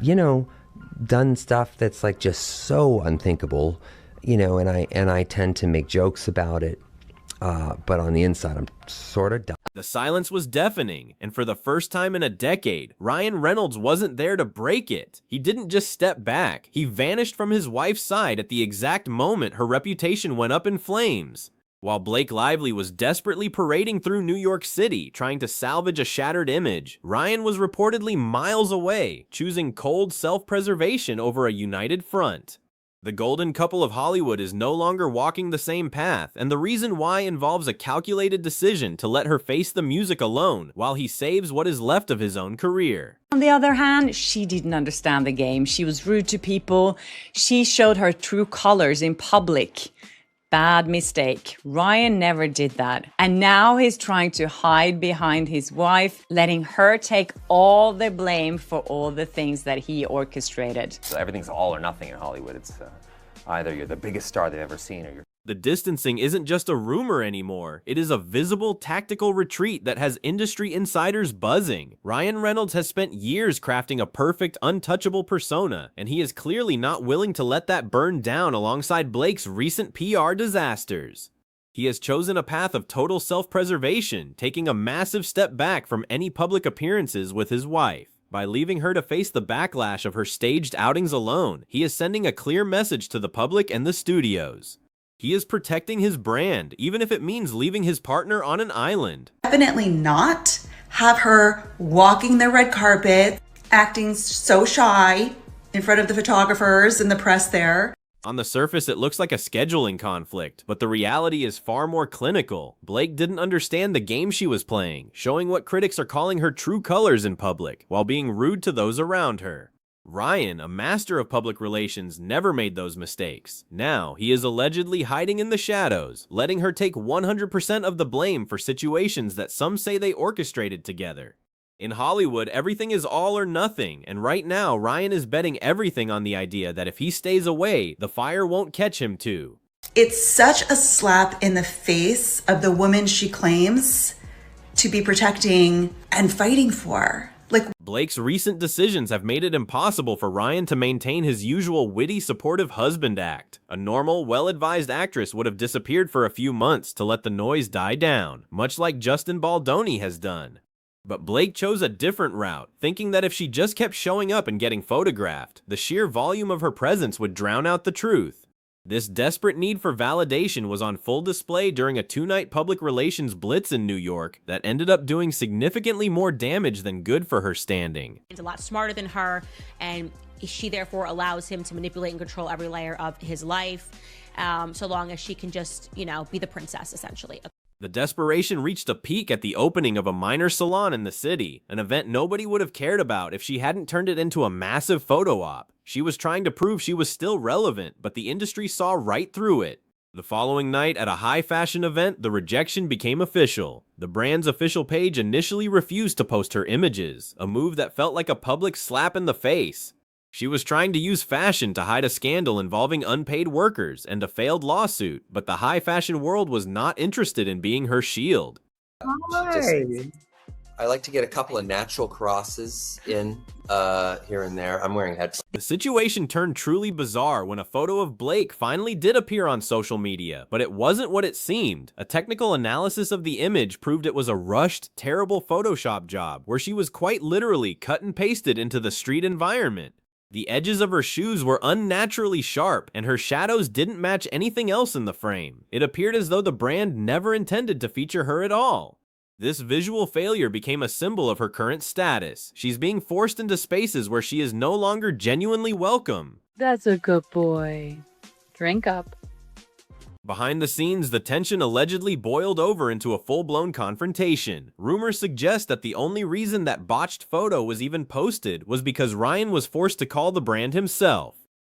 you know, done stuff that's like just so unthinkable, you know, and I tend to make jokes about it. But on the inside, I'm sort of dumb. The silence was deafening, and for the first time in a decade, Ryan Reynolds wasn't there to break it. He didn't just step back, he vanished from his wife's side at the exact moment her reputation went up in flames. While Blake Lively was desperately parading through New York City, trying to salvage a shattered image, Ryan was reportedly miles away, choosing cold self-preservation over a united front. The golden couple of Hollywood is no longer walking the same path, and the reason why involves a calculated decision to let her face the music alone while he saves what is left of his own career. On the other hand, she didn't understand the game. She was rude to people. She showed her true colors in public. Bad mistake. Ryan never did that. And now he's trying to hide behind his wife, letting her take all the blame for all the things that he orchestrated. So everything's all or nothing in Hollywood. It's either you're the biggest star they've ever seen or you're... The distancing isn't just a rumor anymore. It is a visible tactical retreat that has industry insiders buzzing. Ryan Reynolds has spent years crafting a perfect, untouchable persona, and he is clearly not willing to let that burn down alongside Blake's recent PR disasters. He has chosen a path of total self-preservation, taking a massive step back from any public appearances with his wife. By leaving her to face the backlash of her staged outings alone, he is sending a clear message to the public and the studios. He is protecting his brand, even if it means leaving his partner on an island. Definitely not have her walking the red carpet, acting so shy in front of the photographers and the press there. On the surface, it looks like a scheduling conflict, but the reality is far more clinical. Blake didn't understand the game she was playing, showing what critics are calling her true colors in public, while being rude to those around her. Ryan, a master of public relations, never made those mistakes. Now, he is allegedly hiding in the shadows, letting her take 100% of the blame for situations that some say they orchestrated together. In Hollywood, everything is all or nothing, and right now, Ryan is betting everything on the idea that if he stays away, the fire won't catch him too. It's such a slap in the face of the woman she claims to be protecting and fighting for. Blake's recent decisions have made it impossible for Ryan to maintain his usual witty, supportive husband act. A normal, well-advised actress would have disappeared for a few months to let the noise die down, much like Justin Baldoni has done. But Blake chose a different route, thinking that if she just kept showing up and getting photographed, the sheer volume of her presence would drown out the truth. This desperate need for validation was on full display during a two-night public relations blitz in New York that ended up doing significantly more damage than good for her standing. He's a lot smarter than her, and she therefore allows him to manipulate and control every layer of his life, so long as she can just, you know, be the princess, essentially. The desperation reached a peak at the opening of a minor salon in the city, an event nobody would have cared about if she hadn't turned it into a massive photo op. She was trying to prove she was still relevant, but the industry saw right through it. The following night, at a high-fashion event, the rejection became official. The brand's official page initially refused to post her images, a move that felt like a public slap in the face. She was trying to use fashion to hide a scandal involving unpaid workers and a failed lawsuit, but the high-fashion world was not interested in being her shield. Hi. I like to get a couple of natural crosses in here and there. I'm wearing headphones. The situation turned truly bizarre when a photo of Blake finally did appear on social media, but it wasn't what it seemed. A technical analysis of the image proved it was a rushed, terrible Photoshop job where she was quite literally cut and pasted into the street environment. The edges of her shoes were unnaturally sharp, and her shadows didn't match anything else in the frame. It appeared as though the brand never intended to feature her at all. This visual failure became a symbol of her current status. She's being forced into spaces where she is no longer genuinely welcome. That's a good boy. Drink up. Behind the scenes, the tension allegedly boiled over into a full-blown confrontation. Rumors suggest that the only reason that botched photo was even posted was because Ryan was forced to call the brand himself.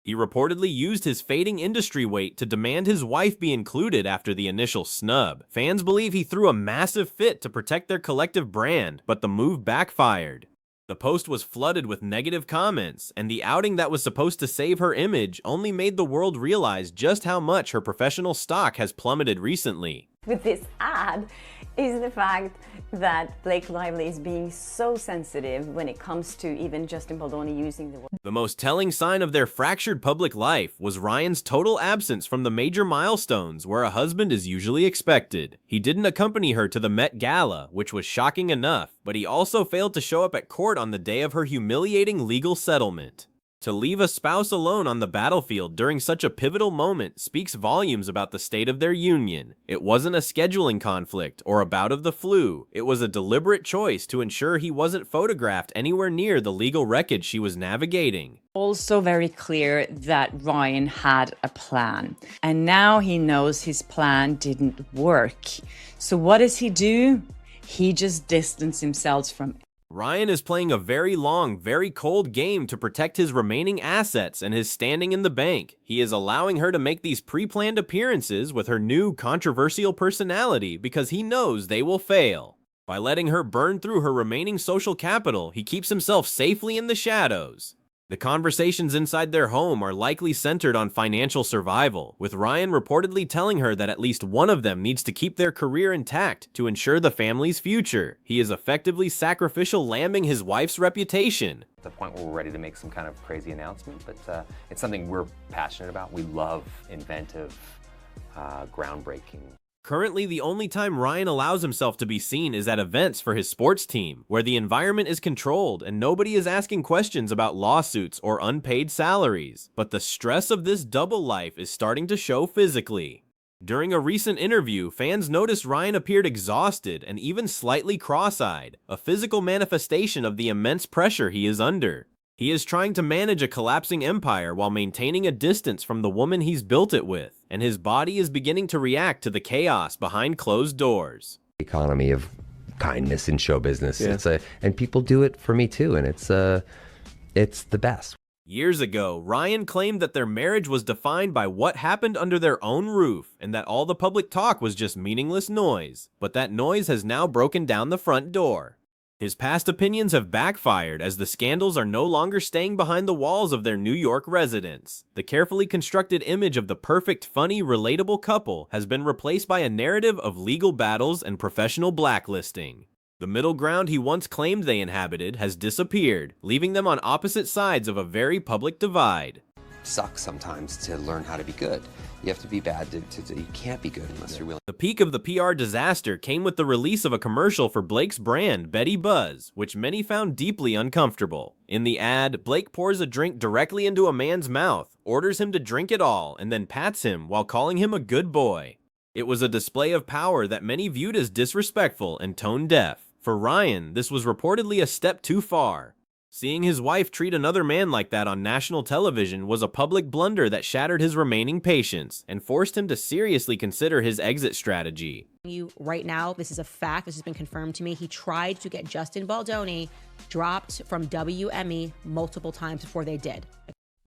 He reportedly used his fading industry weight to demand his wife be included after the initial snub. Fans believe he threw a massive fit to protect their collective brand, but the move backfired. The post was flooded with negative comments, and the outing that was supposed to save her image only made the world realize just how much her professional stock has plummeted recently. With this ad, is the fact that Blake Lively is being so sensitive when it comes to even Justin Baldoni using the word. The most telling sign of their fractured public life was Ryan's total absence from the major milestones where a husband is usually expected. He didn't accompany her to the Met Gala, which was shocking enough, but he also failed to show up at court on the day of her humiliating legal settlement. To leave a spouse alone on the battlefield during such a pivotal moment speaks volumes about the state of their union. It wasn't a scheduling conflict or a bout of the flu. It was a deliberate choice to ensure he wasn't photographed anywhere near the legal wreckage she was navigating. Also very clear that Ryan had a plan, and now he knows his plan didn't work. So what does he do? He just distanced himself from Ryan is playing a very long, very cold game to protect his remaining assets and his standing in the bank. He is allowing her to make these pre-planned appearances with her new controversial personality because he knows they will fail. By letting her burn through her remaining social capital, he keeps himself safely in the shadows. The conversations inside their home are likely centered on financial survival, with Ryan reportedly telling her that at least one of them needs to keep their career intact to ensure the family's future. He is effectively sacrificial lambing his wife's reputation. At the point where we're ready to make some kind of crazy announcement, but it's something we're passionate about. We love inventive, groundbreaking. Currently, the only time Ryan allows himself to be seen is at events for his sports team, where the environment is controlled and nobody is asking questions about lawsuits or unpaid salaries. But the stress of this double life is starting to show physically. During a recent interview, fans noticed Ryan appeared exhausted and even slightly cross-eyed, a physical manifestation of the immense pressure he is under. He is trying to manage a collapsing empire while maintaining a distance from the woman he's built it with, and his body is beginning to react to the chaos behind closed doors. Economy of kindness in show business. Yeah. And people do it for me too, and it's the best. Years ago, Ryan claimed that their marriage was defined by what happened under their own roof, and that all the public talk was just meaningless noise. But that noise has now broken down the front door. His past opinions have backfired as the scandals are no longer staying behind the walls of their New York residence. The carefully constructed image of the perfect, funny, relatable couple has been replaced by a narrative of legal battles and professional blacklisting. The middle ground he once claimed they inhabited has disappeared, leaving them on opposite sides of a very public divide. Sucks sometimes to learn how to be good. You have to be bad you can't be good unless you're willing. The peak of the PR disaster came with the release of a commercial for Blake's brand, AVOIDS, which many found deeply uncomfortable. In the ad, Blake pours a drink directly into a man's mouth, orders him to drink it all, and then pats him while calling him a good boy. It was a display of power that many viewed as disrespectful and tone-deaf. For Ryan, this was reportedly a step too far. Seeing his wife treat another man like that on national television was a public blunder that shattered his remaining patience and forced him to seriously consider his exit strategy. Right now, this is a fact. This has been confirmed to me. He tried to get Justin Baldoni dropped from WME multiple times before they did.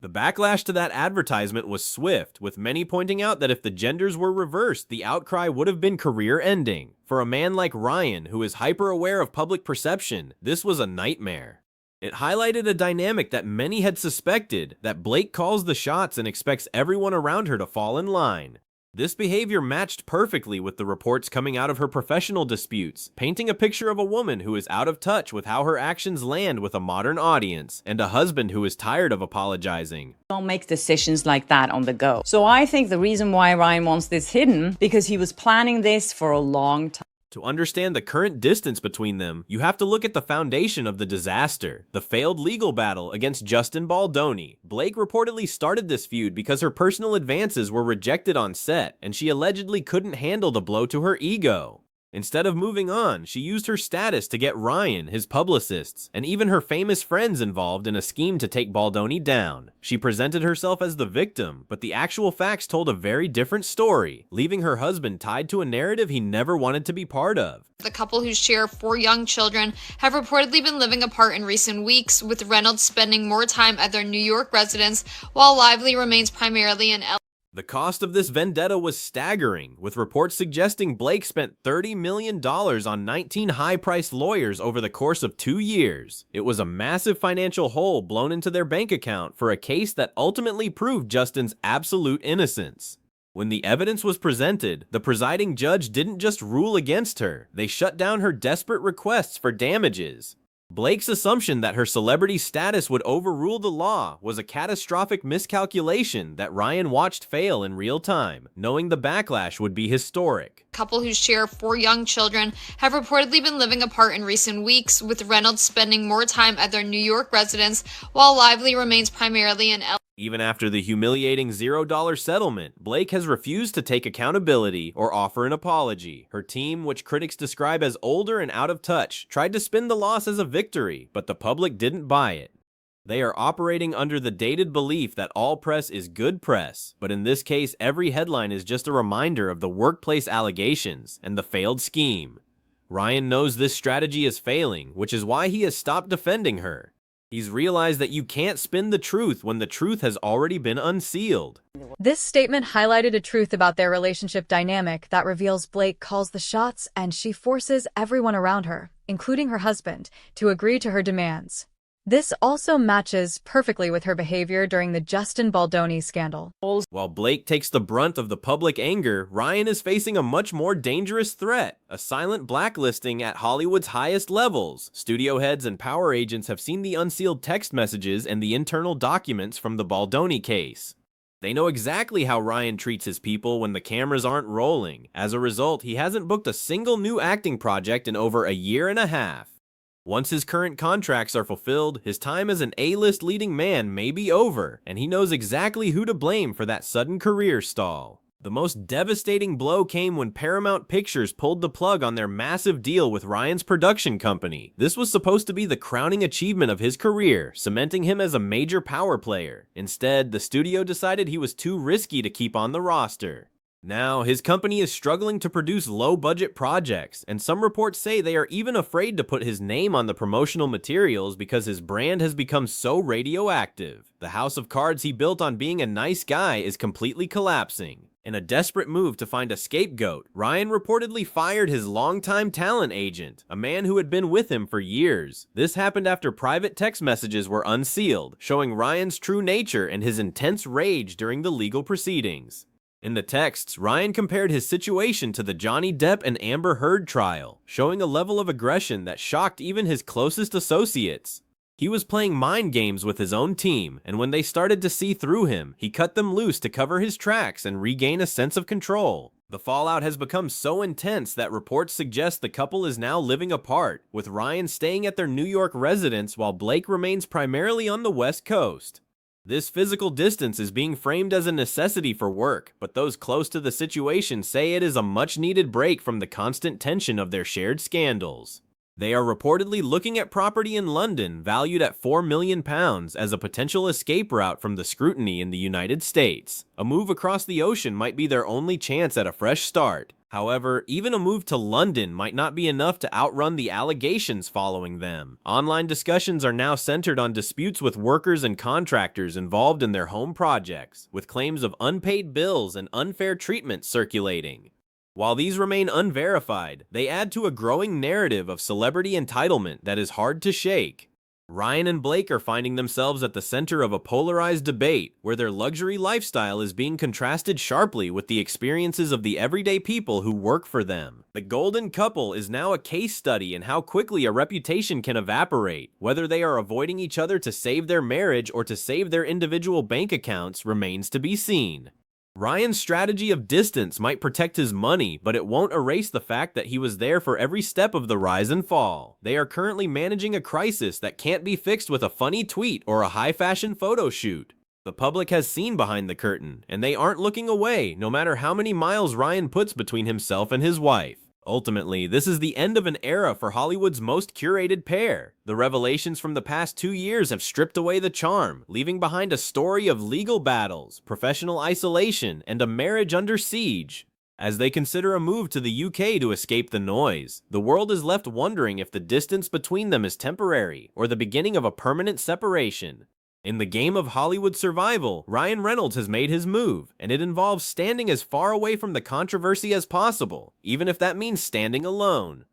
The backlash to that advertisement was swift, with many pointing out that if the genders were reversed, the outcry would have been career-ending. For a man like Ryan, who is hyper-aware of public perception, this was a nightmare. It highlighted a dynamic that many had suspected, that Blake calls the shots and expects everyone around her to fall in line. This behavior matched perfectly with the reports coming out of her professional disputes, painting a picture of a woman who is out of touch with how her actions land with a modern audience, and a husband who is tired of apologizing. Don't make decisions like that on the go. So I think the reason why Ryan wants this hidden, because he was planning this for a long time. To understand the current distance between them, you have to look at the foundation of the disaster, the failed legal battle against Justin Baldoni. Blake reportedly started this feud because her personal advances were rejected on set, and she allegedly couldn't handle the blow to her ego. Instead of moving on, she used her status to get Ryan, his publicists, and even her famous friends involved in a scheme to take Baldoni down. She presented herself as the victim, but the actual facts told a very different story, leaving her husband tied to a narrative he never wanted to be part of. The couple, who share 4 young children, have reportedly been living apart in recent weeks, with Reynolds spending more time at their New York residence, while Lively remains primarily in LA. The cost of this vendetta was staggering, with reports suggesting Blake spent $30 million on 19 high-priced lawyers over the course of 2 years. It was a massive financial hole blown into their bank account for a case that ultimately proved Justin's absolute innocence. When the evidence was presented, the presiding judge didn't just rule against her, they shut down her desperate requests for damages. Blake's assumption that her celebrity status would overrule the law was a catastrophic miscalculation that Ryan watched fail in real time, knowing the backlash would be historic. Couple who share 4 young children have reportedly been living apart in recent weeks, with Reynolds spending more time at their New York residence while Lively remains primarily in LA. Even after the humiliating $0 settlement, Blake has refused to take accountability or offer an apology. Her team, which critics describe as older and out of touch, tried to spin the loss as a victory, but the public didn't buy it. They are operating under the dated belief that all press is good press, but in this case, every headline is just a reminder of the workplace allegations and the failed scheme. Ryan knows this strategy is failing, which is why he has stopped defending her. He's realized that you can't spin the truth when the truth has already been unsealed. This statement highlighted a truth about their relationship dynamic that reveals Blake calls the shots and she forces everyone around her, including her husband, to agree to her demands. This also matches perfectly with her behavior during the Justin Baldoni scandal. While Blake takes the brunt of the public anger, Ryan is facing a much more dangerous threat, a silent blacklisting at Hollywood's highest levels. Studio heads and power agents have seen the unsealed text messages and the internal documents from the Baldoni case. They know exactly how Ryan treats his people when the cameras aren't rolling. As a result, he hasn't booked a single new acting project in over a year and a half. Once his current contracts are fulfilled, his time as an A-list leading man may be over, and he knows exactly who to blame for that sudden career stall. The most devastating blow came when Paramount Pictures pulled the plug on their massive deal with Ryan's production company. This was supposed to be the crowning achievement of his career, cementing him as a major power player. Instead, the studio decided he was too risky to keep on the roster. Now, his company is struggling to produce low-budget projects, and some reports say they are even afraid to put his name on the promotional materials because his brand has become so radioactive. The house of cards he built on being a nice guy is completely collapsing. In a desperate move to find a scapegoat, Ryan reportedly fired his longtime talent agent, a man who had been with him for years. This happened after private text messages were unsealed, showing Ryan's true nature and his intense rage during the legal proceedings. In the texts, Ryan compared his situation to the Johnny Depp and Amber Heard trial, showing a level of aggression that shocked even his closest associates. He was playing mind games with his own team, and when they started to see through him, he cut them loose to cover his tracks and regain a sense of control. The fallout has become so intense that reports suggest the couple is now living apart, with Ryan staying at their New York residence while Blake remains primarily on the West Coast. This physical distance is being framed as a necessity for work, but those close to the situation say it is a much-needed break from the constant tension of their shared scandals. They are reportedly looking at property in London valued at £4 million as a potential escape route from the scrutiny in the United States. A move across the ocean might be their only chance at a fresh start. However, even a move to London might not be enough to outrun the allegations following them. Online discussions are now centered on disputes with workers and contractors involved in their home projects, with claims of unpaid bills and unfair treatment circulating. While these remain unverified, they add to a growing narrative of celebrity entitlement that is hard to shake. Ryan and Blake are finding themselves at the center of a polarized debate where their luxury lifestyle is being contrasted sharply with the experiences of the everyday people who work for them. The golden couple is now a case study in how quickly a reputation can evaporate. Whether they are avoiding each other to save their marriage or to save their individual bank accounts remains to be seen. Ryan's strategy of distance might protect his money, but it won't erase the fact that he was there for every step of the rise and fall. They are currently managing a crisis that can't be fixed with a funny tweet or a high-fashion photo shoot. The public has seen behind the curtain, and they aren't looking away, no matter how many miles Ryan puts between himself and his wife. Ultimately, this is the end of an era for Hollywood's most curated pair. The revelations from the past 2 years have stripped away the charm, leaving behind a story of legal battles, professional isolation, and a marriage under siege. As they consider a move to the UK to escape the noise, the world is left wondering if the distance between them is temporary or the beginning of a permanent separation. In the game of Hollywood survival, Ryan Reynolds has made his move, and it involves standing as far away from the controversy as possible, even if that means standing alone.